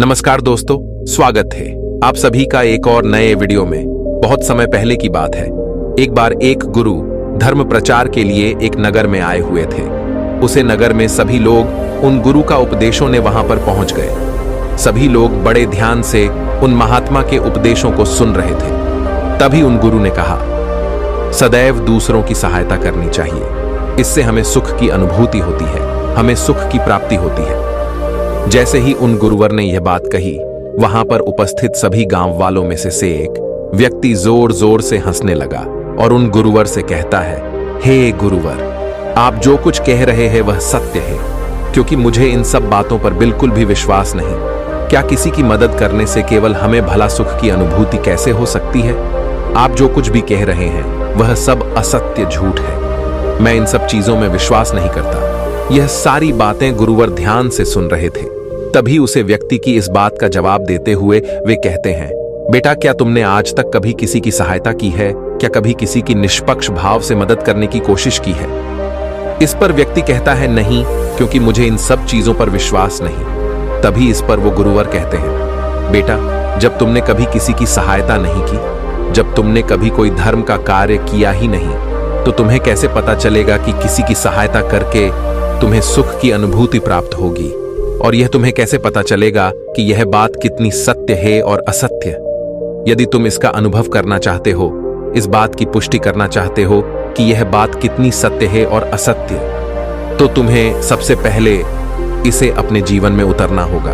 नमस्कार दोस्तों, स्वागत है आप सभी का एक और नए वीडियो में। बहुत समय पहले की बात है। एक बार एक गुरु धर्म प्रचार के लिए एक नगर में आए हुए थे। उसे नगर में सभी लोग उन गुरु का उपदेशों ने वहां पर पहुंच गए। सभी लोग बड़े ध्यान से उन महात्मा के उपदेशों को सुन रहे थे। तभी उन गुरु ने कहा, सदैव दूसरों की सहायता करनी चाहिए। इससे हमें सुख की अनुभूति होती है, हमें सुख की प्राप्ति होती है। जैसे ही उन गुरुवर ने यह बात कही, वहां पर उपस्थित सभी गांव वालों में से एक व्यक्ति जोर जोर से हंसने लगा और उन गुरुवर से कहता है, हे गुरुवर, आप जो कुछ कह रहे हैं वह सत्य है, क्योंकि मुझे इन सब बातों पर बिल्कुल भी विश्वास नहीं। क्या किसी की मदद करने से केवल हमें भला सुख की अनुभूति कैसे हो सकती है? आप जो कुछ भी कह रहे हैं वह सब असत्य, झूठ है। मैं इन सब चीजों में विश्वास नहीं करता। यह सारी बातें गुरुवर ध्यान से सुन रहे थे। तभी उसे व्यक्ति की इस बात का जवाब देते हुए वे कहते हैं, बेटा, क्या तुमने आज तक कभी किसी की सहायता की है? क्या कभी किसी की निष्पक्ष भाव से मदद करने की कोशिश की है? इस पर व्यक्ति कहता है, नहीं, क्योंकि मुझे इन सब चीजों पर विश्वास नहीं। तभी इस पर वो गुरुवर कहते हैं, बेटा, जब तुमने कभी किसी की सहायता नहीं की, जब तुमने कभी कोई धर्म का कार्य किया ही नहीं, तो तुम्हें कैसे पता चलेगा कि किसी की सहायता करके तुम्हें सुख की अनुभूति प्राप्त होगी? और यह तुम्हें कैसे पता चलेगा कि यह बात कितनी सत्य है और असत्य? यदि तुम इसका अनुभव करना चाहते हो, इस बात की पुष्टि करना चाहते हो कि यह बात कितनी सत्य है और असत्य, तो तुम्हें सबसे पहले इसे अपने जीवन में उतरना होगा।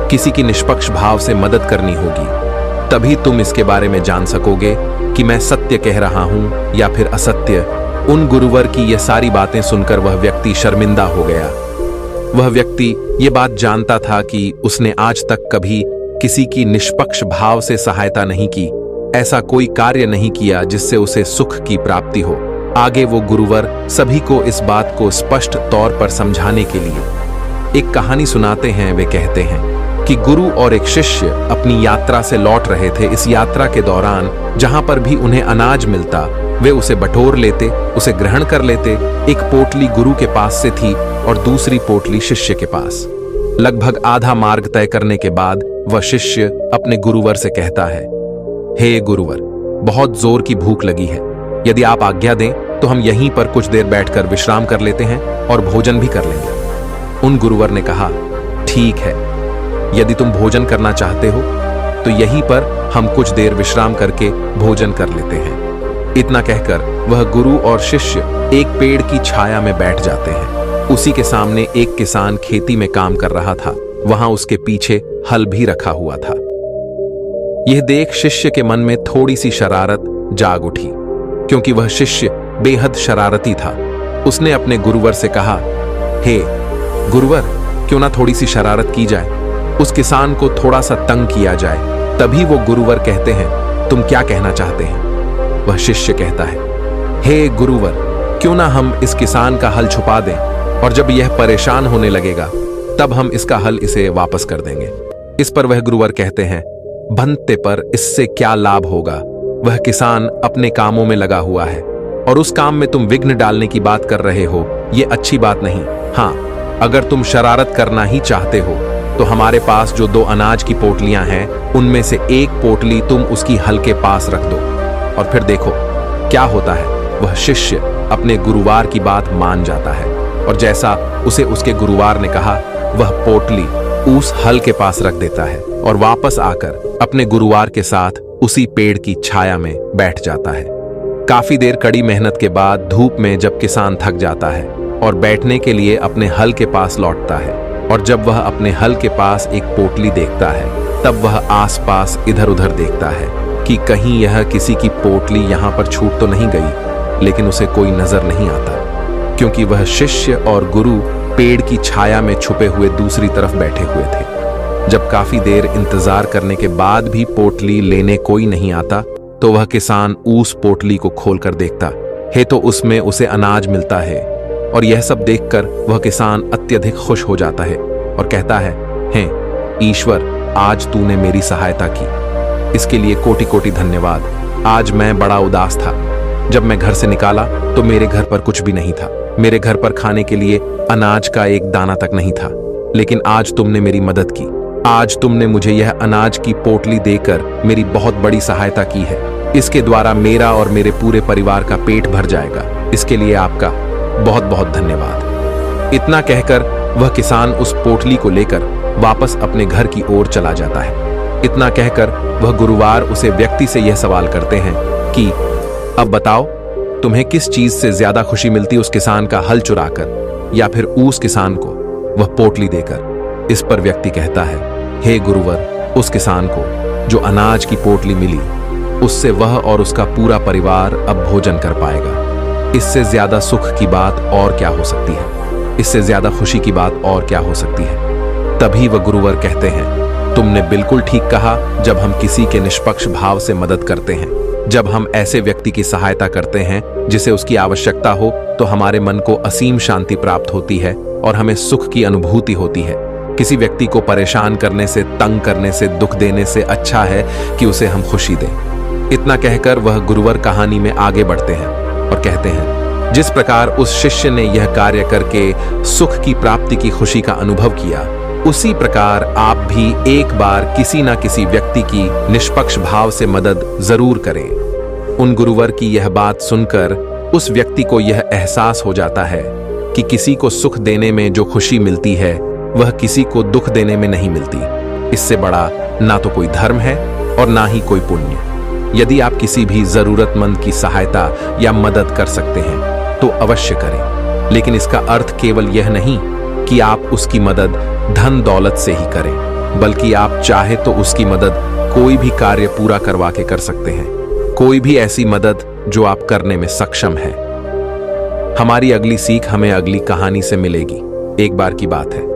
किसी की निष्पक्ष भाव से मदद करनी होगी। तभी तुम इसके बारे में जान सकोगे कि मैं सत्य कह रहा हूं या फिर असत्य। उन गुरुवर की यह सारी बातें सुनकर वह व्यक्ति शर्मिंदा हो गया। वह व्यक्ति ये बात जानता था कि उसने आज तक कभी किसी की निष्पक्ष भाव से सहायता नहीं की, ऐसा कोई कार्य नहीं किया जिससे उसे सुख की प्राप्ति हो। आगे वो गुरुवर सभी को इस बात को स्पष्ट तौर पर समझाने के लिए एक कहानी सुनाते हैं। वे कहते हैं कि गुरु और एक शिष्य अपनी यात्रा से लौट रहे थे। इस यात्रा के दौरान जहां पर भी उन्हें अनाज मिलता, वे उसे बटोर लेते, उसे ग्रहण कर लेते। एक पोटली गुरु के पास से थी और दूसरी पोटली शिष्य के पास। लगभग आधा मार्ग तय करने के बाद वह शिष्य अपने गुरुवर से कहता है, हे गुरुवर, बहुत जोर की भूख लगी है। यदि आप आज्ञा दें तो हम यहीं पर कुछ देर बैठकर विश्राम कर लेते हैं और भोजन भी कर लेंगे। उन गुरुवर ने कहा, ठीक है, यदि तुम भोजन करना चाहते हो तो यहीं पर हम कुछ देर विश्राम करके भोजन कर लेते हैं। इतना कहकर वह गुरु और शिष्य एक पेड़ की छाया में बैठ जाते हैं। उसी के सामने एक किसान खेती में काम कर रहा था। वहां उसके पीछे हल भी रखा हुआ था। यह देख शिष्य के मन में थोड़ी सी शरारत जाग उठी, क्योंकि वह शिष्य बेहद शरारती था। उसने अपने गुरुवर से कहा, हे गुरुवर, क्यों ना थोड़ी सी शरारत की जाए, उस किसान को थोड़ा सा तंग किया जाए। तभी वो गुरुवर कहते हैं, तुम क्या कहना चाहते हैं? वह शिष्य कहता है, हे गुरुवर, क्यों ना हम इस किसान का हल छुपा दें, और जब यह परेशान होने लगेगा तब हम इसका हल इसे वापस कर देंगे। इस पर वह गुरुवर कहते हैं, भंते पर इससे क्या लाभ होगा? वह किसान अपने कामों में लगा हुआ है और उस काम में तुम विघ्न डालने की बात कर रहे हो। यह अच्छी बात नहीं। हाँ, अगर तुम शरारत करना ही चाहते हो तो हमारे पास जो 2 अनाज की पोटलियां हैं, उनमें से एक पोटली तुम उसकी हल के पास रख दो और फिर देखो क्या होता है। वह शिष्य अपने गुरुवार की बात मान जाता है और जैसा उसे उसके गुरुवार ने कहा, वह पोटली उस हल के पास रख देता है और वापस आकर अपने गुरुवार के साथ उसी पेड़ की छाया में बैठ जाता है। काफी देर कड़ी मेहनत के बाद धूप में जब किसान थक जाता है और बैठने के लिए अपने हल के पास लौटता है, और जब वह अपने हल के पास एक पोटली देखता है, तब वह आसपास इधर उधर देखता है कि कहीं यह किसी की पोटली यहां पर छूट तो नहीं गई। लेकिन उसे कोई नजर नहीं आता, क्योंकि वह शिष्य और गुरु पेड़ की छाया में छुपे हुए दूसरी तरफ बैठे हुए थे। जब काफी देर इंतजार करने के बाद भी पोटली लेने कोई नहीं आता, तो वह किसान उस पोटली को खोलकर देखता है तो उसमें उसे अनाज मिलता है। और यह सब देखकर वह किसान अत्यधिक खुश हो जाता है और कहता है, हे ईश्वर, आज तूने मेरी सहायता की, इसके लिए कोटि कोटि धन्यवाद। आज मैं बड़ा उदास था। जब मैं घर से निकाला तो मेरे घर पर कुछ भी नहीं था। मेरे घर पर खाने के लिए अनाज का एक दाना तक नहीं था, लेकिन आज तुमने मेरी मदद की। आज तुमने मुझे यह अनाज की पोटली देकर मेरी बहुत बड़ी सहायता की है। इसके द्वारा मेरा और मेरे पूरे परिवार का पेट भर जाएगा। इसके लिए आपका बहुत बहुत धन्यवाद। इतना कहकर वह किसान उस पोटली को लेकर वापस अपने घर की ओर चला जाता है। इतना कहकर वह गुरुवार उसे व्यक्ति से यह सवाल करते हैं कि अब बताओ, तुम्हें किस चीज से ज्यादा खुशी मिलती, उस किसान का हल चुराकर या फिर उस किसान को वह पोटली देकर? इस पर व्यक्ति कहता है, हे गुरुवर, उस किसान को जो अनाज की पोटली मिली, उससे वह और उसका पूरा परिवार अब भोजन कर पाएगा। इससे ज्यादा सुख की बात और क्या हो सकती है? इससे ज्यादा खुशी की बात और क्या हो सकती है? तभी वह गुरुवर कहते हैं, तुमने बिल्कुल ठीक कहा। जब हम किसी के निष्पक्ष भाव से मदद करते हैं, जब हम ऐसे व्यक्ति की सहायता करते हैं जिसे उसकी आवश्यकता हो, तो हमारे मन को असीम शांति प्राप्त होती है और हमें सुख की अनुभूति होती है। किसी व्यक्ति को परेशान करने से, तंग करने से, दुख देने से अच्छा है कि उसे हम खुशी दें। इतना कहकर वह गुरुवर कहानी में आगे बढ़ते हैं और कहते हैं, जिस प्रकार उस शिष्य ने यह कार्य करके सुख की प्राप्ति की खुशी का अनुभव किया, उसी प्रकार आप भी एक बार किसी न किसी व्यक्ति की निष्पक्ष भाव से मदद जरूर करें। उन गुरुवर की यह बात सुनकर उस व्यक्ति को यह एहसास हो जाता है कि किसी को सुख देने में जो खुशी मिलती है, वह किसी को दुख देने में नहीं मिलती। इससे बड़ा ना तो कोई धर्म है और ना ही कोई पुण्य। यदि आप किसी भी जरूरतमंद की सहायता या मदद कर सकते हैं तो अवश्य करें, लेकिन इसका अर्थ केवल यह नहीं कि आप उसकी मदद धन दौलत से ही करें, बल्कि आप चाहे तो उसकी मदद कोई भी कार्य पूरा करवा के कर सकते हैं। कोई भी ऐसी मदद जो आप करने में सक्षम हैं। हमारी अगली सीख हमें अगली कहानी से मिलेगी। एक बार की बात है,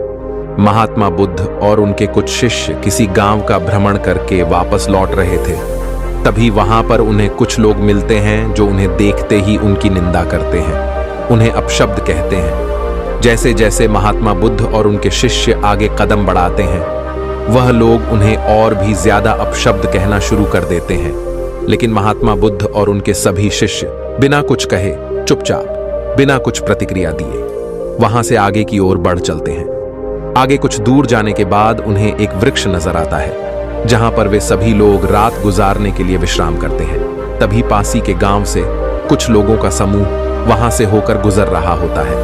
महात्मा बुद्ध और उनके कुछ शिष्य किसी गांव का भ्रमण करके वापस लौट रहे थे। तभी वहां पर उन्हें कुछ लोग मिलते हैं जो उन्हें देखते ही उनकी निंदा करते हैं, उन्हें अपशब्द कहते हैं। जैसे जैसे महात्मा बुद्ध और उनके शिष्य आगे कदम बढ़ाते हैं, वह लोग उन्हें और भी ज्यादा अपशब्द कहना शुरू कर देते हैं। लेकिन महात्मा बुद्ध और उनके सभी शिष्य बिना कुछ कहे, चुपचाप, बिना कुछ प्रतिक्रिया दिए वहां से आगे की ओर बढ़ चलते हैं। आगे कुछ दूर जाने के बाद उन्हें एक वृक्ष नजर आता है, जहां पर वे सभी लोग रात गुजारने के लिए विश्राम करते हैं। तभी पासी के गांव से कुछ लोगों का समूह वहां से होकर गुजर रहा होता है।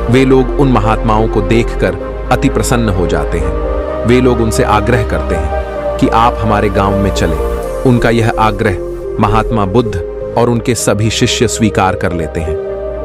वे लोग उन महात्माओं को देखकर अति प्रसन्न हो जाते हैं। वे लोग उनसे आग्रह करते हैं कि आप हमारे गांव में चलें। उनका यह आग्रह महात्मा बुद्ध और उनके सभी शिष्य स्वीकार कर लेते हैं।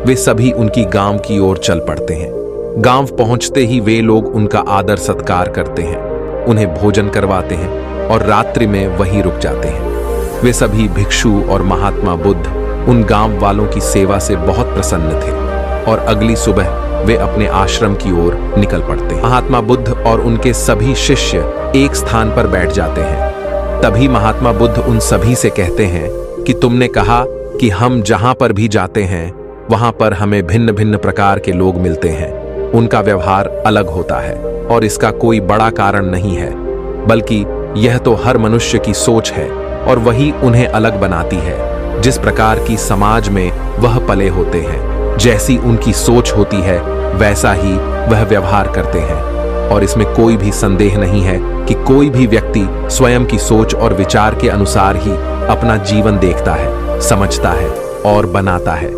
वे सभी उनकी गांव की ओर चल पड़ते हैं। गांव पहुंचते ही वे लोग उनका आदर सत्कार करते हैं, उन्हें भोजन करवाते हैं और रात्रि में वहीं रुक जाते हैं। वे सभी भिक्षु और महात्मा बुद्ध उन गांव वालों की सेवा से बहुत प्रसन्न थे और अगली सुबह वे अपने आश्रम की ओर निकल पड़ते हैं। महात्मा बुद्ध और उनके सभी शिष्य एक स्थान पर बैठ जाते हैं। तभी महात्मा बुद्ध उन सभी से कहते हैं कि तुमने कहा कि हम जहां पर भी जाते हैं वहां पर हमें भिन्न भिन्न प्रकार के लोग मिलते हैं। उनका व्यवहार अलग होता है और इसका कोई बड़ा कारण नहीं है, बल्कि यह तो हर मनुष्य की सोच है और वही उन्हें अलग बनाती है। जिस प्रकार की समाज में वह पले होते हैं, जैसी उनकी सोच होती है, वैसा ही वह व्यवहार करते हैं। और इसमें कोई भी संदेह नहीं है कि कोई भी व्यक्ति स्वयं की सोच और विचार के अनुसार ही अपना जीवन देखता है, समझता है और बनाता है।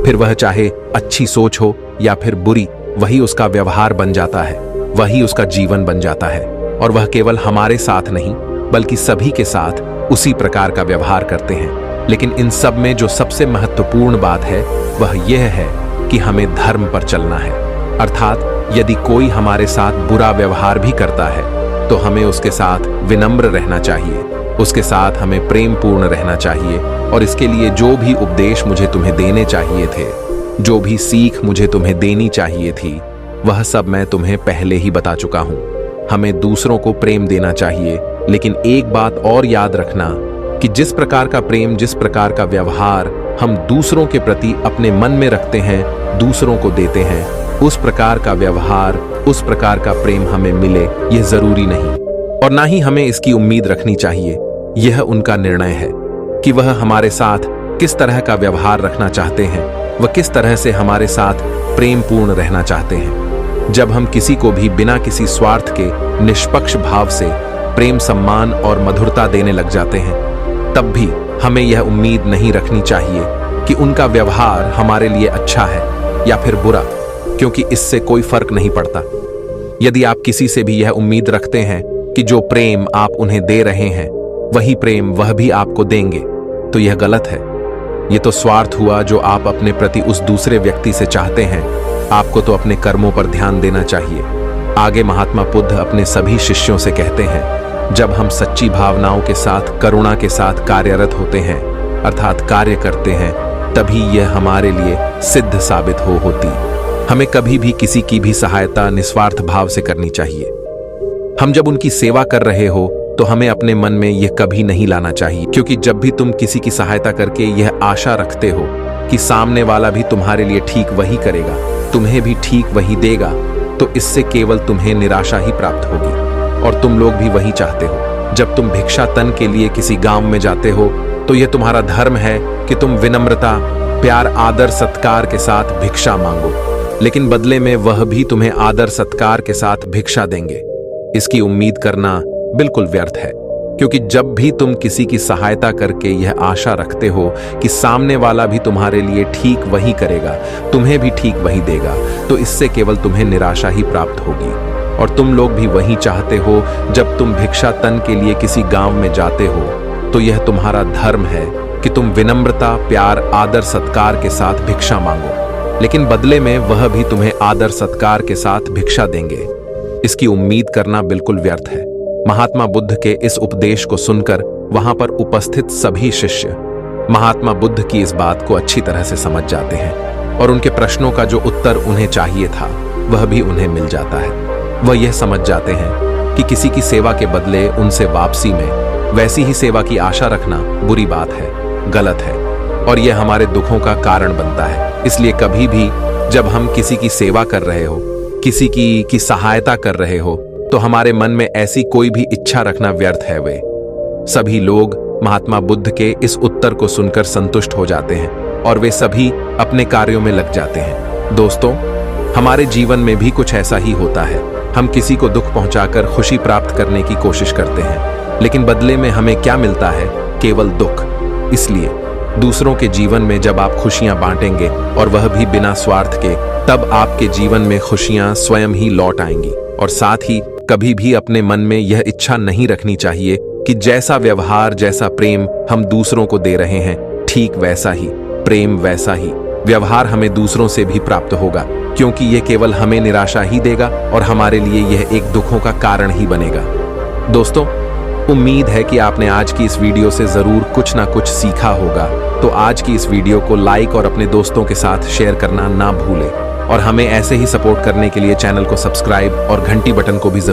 फिर वह चाहे अच्छी सोच हो या फिर बुरी, वही उसका व्यवहार बन जाता है, वही उसका जीवन बन जाता है। और वह केवल हमारे साथ नहीं बल्कि सभी के साथ उसी प्रकार का व्यवहार करते हैं। लेकिन इन सब में जो सबसे महत्वपूर्ण बात है वह यह है कि हमें धर्म पर चलना है। अर्थात यदि कोई हमारे साथ बुरा व्यवहार भी करता है तो हमें उसके साथ विनम्र रहना चाहिए, उसके साथ हमें प्रेम पूर्ण रहना चाहिए। और इसके लिए जो भी उपदेश मुझे तुम्हें देने चाहिए थे, जो भी सीख मुझे तुम्हें देनी चाहिए थी, वह सब मैं तुम्हें पहले ही बता चुका हूं। हमें दूसरों को प्रेम देना चाहिए, लेकिन एक बात और याद रखना कि जिस प्रकार का प्रेम, जिस प्रकार का व्यवहार हम दूसरों के प्रति अपने मन में रखते हैं, दूसरों को देते हैं, उस प्रकार का व्यवहार, उस प्रकार का प्रेम हमें मिले, यह जरूरी नहीं। और ना ही हमें इसकी उम्मीद रखनी चाहिए। यह उनका निर्णय है कि वह हमारे साथ किस तरह का व्यवहार रखना चाहते हैं, वह किस तरह से हमारे साथ प्रेम पूर्ण रहना चाहते हैं। जब हम किसी को भी बिना किसी स्वार्थ के निष्पक्ष भाव से प्रेम, सम्मान और मधुरता देने लग जाते हैं, तब भी हमें यह उम्मीद नहीं रखनी चाहिए कि उनका व्यवहार हमारे लिए अच्छा है या फिर बुरा, क्योंकि इससे कोई फर्क नहीं पड़ता। यदि आप किसी से भी यह उम्मीद रखते हैं कि जो प्रेम आप उन्हें दे रहे हैं वही प्रेम वह भी आपको देंगे, तो यह गलत है। यह तो स्वार्थ हुआ जो आप अपने प्रति उस दूसरे व्यक्ति से चाहते हैं। आपको तो अपने कर्मों पर ध्यान देना चाहिए। आगे महात्मा बुद्ध अपने सभी शिष्यों से कहते हैं, जब हम सच्ची भावनाओं के साथ, करुणा के साथ कार्यरत होते हैं, अर्थात कार्य करते हैं, तभी यह हमारे लिए सिद्ध साबित होती। हमें कभी भी किसी की भी सहायता निस्वार्थ भाव से करनी चाहिए। हम जब उनकी सेवा कर रहे हो तो हमें अपने मन में यह कभी नहीं लाना चाहिए, क्योंकि जब भी तुम किसी की सहायता करके यह आशा रखते हो कि सामने वाला भी तुम्हारे लिए ठीक वही करेगा, तुम्हें भी ठीक वही देगा, तो इससे केवल तुम्हें निराशा ही प्राप्त होगी। और तुम लोग भी वही चाहते हो। जब तुम भिक्षाटन के लिए किसी गांव में जाते हो तो यह तुम्हारा धर्म है कि तुम विनम्रता, प्यार, आदर, सत्कार के साथ भिक्षा मांगो, लेकिन बदले में वह भी तुम्हें आदर सत्कार के साथ भिक्षा देंगे। इसकी उम्मीद करना बिल्कुल व्यर्थ है, क्योंकि जब भी तुम किसी की सहायता करके यह आशा रखते हो कि सामने वाला भी तुम्हारे लिए ठीक वही करेगा, तुम्हें भी ठीक वही देगा, तो इससे केवल तुम्हें निराशा ही प्राप्त होगी। और तुम लोग भी वही चाहते हो। जब तुम भिक्षाटन के लिए किसी गांव में जाते हो तो यह तुम्हारा धर्म है कि तुम विनम्रता, प्यार, आदर, सत्कार के साथ भिक्षा मांगो, लेकिन बदले में वह भी तुम्हें आदर सत्कार के साथ भिक्षा देंगे। इसकी उम्मीद करना बिल्कुल व्यर्थ है। महात्मा बुद्ध के इस उपदेश को सुनकर वहां पर उपस्थित सभी शिष्य महात्मा बुद्ध की इस बात को अच्छी तरह से समझ जाते हैं और उनके प्रश्नों का जो उत्तर उन्हें चाहिए था वह भी उन्हें मिल जाता है। वह यह समझ जाते हैं कि किसी की सेवा के बदले उनसे वापसी में वैसी ही सेवा की आशा रखना बुरी बात है, गलत है, और यह हमारे दुखों का कारण बनता है। इसलिए कभी भी जब हम किसी की सेवा कर रहे हो, किसी की सहायता कर रहे हो, तो हमारे मन में ऐसी कोई भी इच्छा रखना व्यर्थ है। वे सभी लोग महात्मा बुद्ध के इस उत्तर को सुनकर संतुष्ट हो जाते हैं और वे सभी अपने कार्यों में लग जाते हैं। दोस्तों, हमारे जीवन में भी कुछ ऐसा ही होता है। हम किसी को दुख पहुंचाकर खुशी प्राप्त करने की कोशिश करते हैं, लेकिन बदले में हमें क्या मिलता है? केवल दुख। इसलिए दूसरों के जीवन में जब आप खुशियां बांटेंगे और वह भी बिना स्वार्थ के, तब आपके जीवन में खुशियां स्वयं ही लौट आएंगी। और साथ ही कभी भी अपने मन में यह इच्छा नहीं रखनी चाहिए कि जैसा व्यवहार, जैसा प्रेम हम दूसरों को दे रहे हैं, ठीक वैसा ही प्रेम, वैसा ही व्यवहार हमें दूसरों से भी प्राप्त होगा, क्योंकि यह केवल हमें निराशा ही देगा और हमारे लिए यह एक दुखों का कारण ही बनेगा। दोस्तों, उम्मीद है कि आपने आज की इस वीडियो से जरूर कुछ ना कुछ सीखा होगा। तो आज की इस वीडियो को लाइक और अपने दोस्तों के साथ शेयर करना ना भूलें, और हमें ऐसे ही सपोर्ट करने के लिए चैनल को सब्सक्राइब और घंटी बटन को भी